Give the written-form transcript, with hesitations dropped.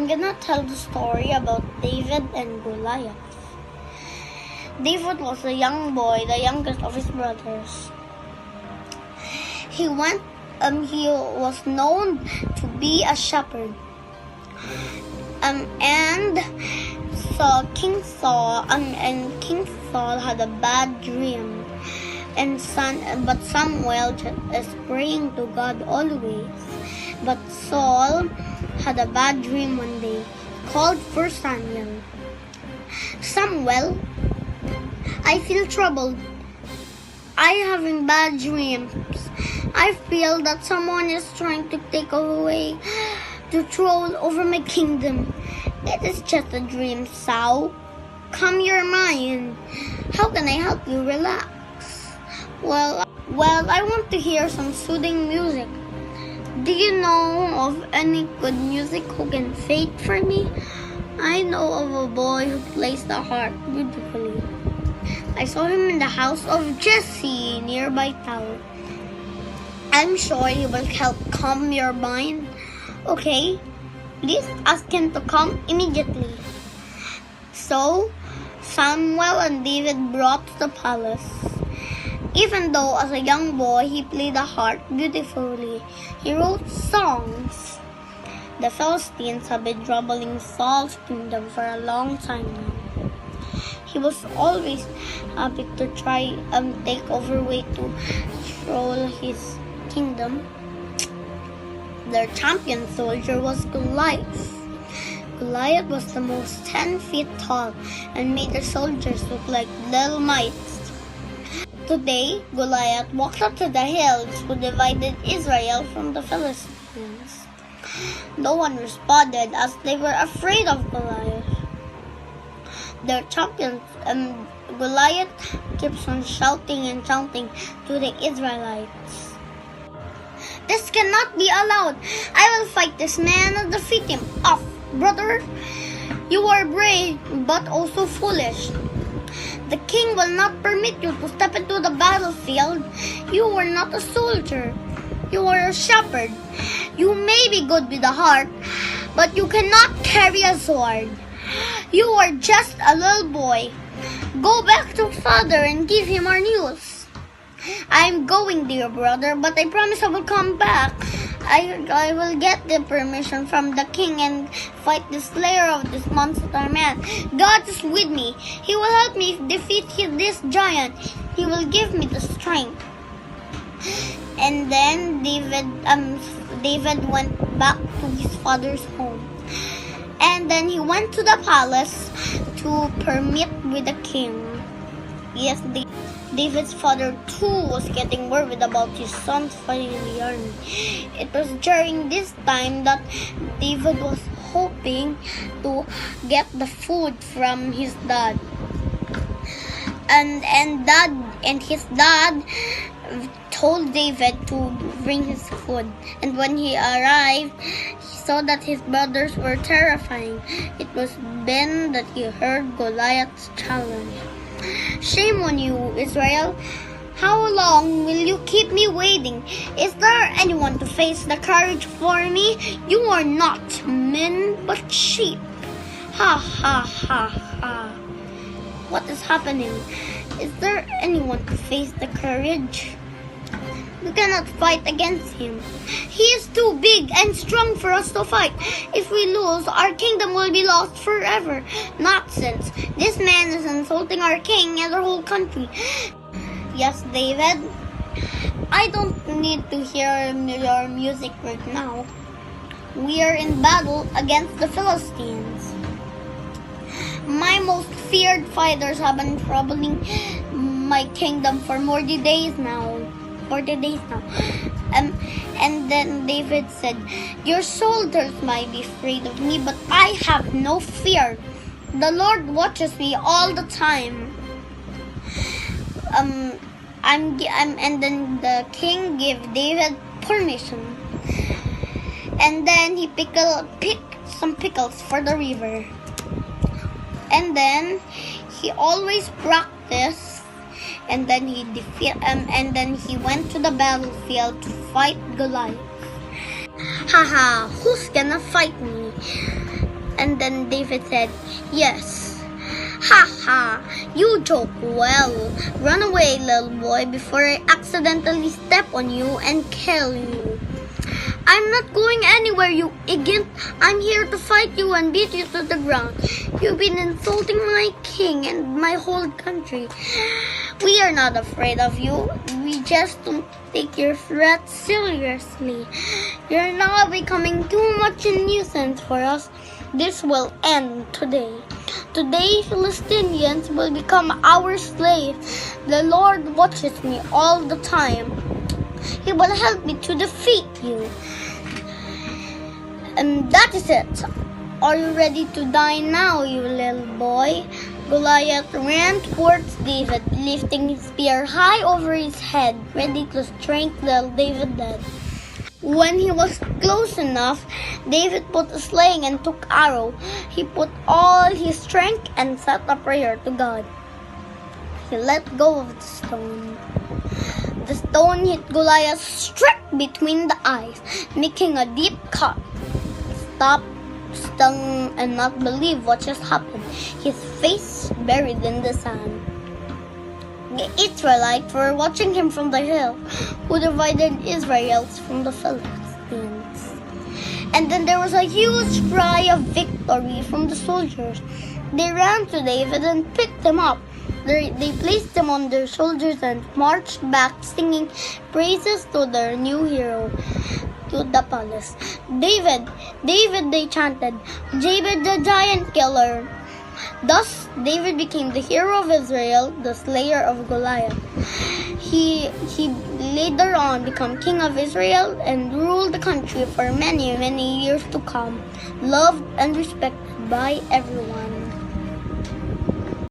gonna tell the story about David and Goliath. David was a young boy, the youngest of his brothers. He was known to be a shepherd. And so King Saul had a bad dream. But Samuel is praying to God always. But Saul had a bad dream one day. He called for Samuel. Samuel, I feel troubled. I having bad dreams. I feel that someone is trying to take away the throne over my kingdom. It is just a dream, Saul. Calm your mind. How can I help you relax? Well, I want to hear some soothing music. Do you know of any good music who can fade for me? I know of a boy who plays the harp beautifully. I saw him in the house of Jesse, nearby town. I'm sure he will help calm your mind. Okay, please ask him to come immediately. So, Samuel and David brought to the palace. Even though as a young boy he played the harp beautifully, he wrote songs. The Philistines have been troubling Saul's kingdom for a long time now. He was always happy to try take over way to control his kingdom. Their champion soldier was Goliath. Goliath was the most 10 feet tall and made the soldiers look like little mites. Today, Goliath walked up to the hills who divided Israel from the Philistines. No one responded as they were afraid of Goliath. Their champion, Goliath, keeps on shouting and shouting to the Israelites. This cannot be allowed. I will fight this man and defeat him. Off, brother. You are brave, but also foolish. The king will not permit you to step into the battlefield. You are not a soldier. You are a shepherd. You may be good with a harp, but you cannot carry a sword. You are just a little boy. Go back to father and give him our news. I am going, dear brother, but I promise I will come back. I will get the permission from the king and fight the slayer of this monster man. God is with me. He will help me defeat this giant. He will give me the strength. And then David went back to his father's home. And then he went to the palace to permit with the king. Yes, David's father too was getting worried about his son's fighting in the army. It was during this time that David was hoping to get the food from his dad. And his dad told David to bring his food. And when he arrived, he saw that his brothers were terrifying. It was then that he heard Goliath's challenge. Shame on you, Israel. How long will you keep me waiting? Is there anyone to face the courage for me? You are not men, but sheep. Ha ha ha ha. What is happening? Is there anyone to face the courage? We cannot fight against him. He is too big and strong for us to fight. If we lose, our kingdom will be lost forever. Nonsense. This man is insulting our king and our whole country. Yes, David. I don't need to hear your music right now. We are in battle against the Philistines. My most feared fighters have been troubling my kingdom for 40 days now. And then David said, your soldiers might be afraid of me, but I have no fear. The Lord watches me all the time. And then the king gave David permission. And then he picked some pickles for the river. And then he always practiced. And then he went to the battlefield to fight Goliath. Haha, who's gonna fight me? And then David said, "Yes." "Ha ha, you joke well. Run away, little boy, before I accidentally step on you and kill you." "I'm not going anywhere, you idiot. I'm here to fight you and beat you to the ground. You've been insulting my king and my whole country. We are not afraid of you. We just don't take your threats seriously. You're now becoming too much a nuisance for us. This will end today. Today, Philistines will become our slaves. The Lord watches me all the time. He will help me to defeat you." And that is it. "Are you ready to die now, you little boy?" Goliath ran towards David, lifting his spear high over his head, ready to strike little David dead. When he was close enough, David put a sling and took arrow. He put all his strength and said a prayer to God. He let go of the stone. The stone hit Goliath straight between the eyes, making a deep cut. Stopped, stung, and not believe what just happened. His face buried in the sand. The Israelites were watching him from the hill, who divided Israelites from the Philistines. And then there was a huge cry of victory from the soldiers. They ran to David and picked him up. They placed him on their shoulders and marched back, singing praises to their new hero, to the palace. "David, David," they chanted, "David the giant killer." Thus, David became the hero of Israel, the slayer of Goliath. He later on became king of Israel and ruled the country for many, many years to come, loved and respected by everyone.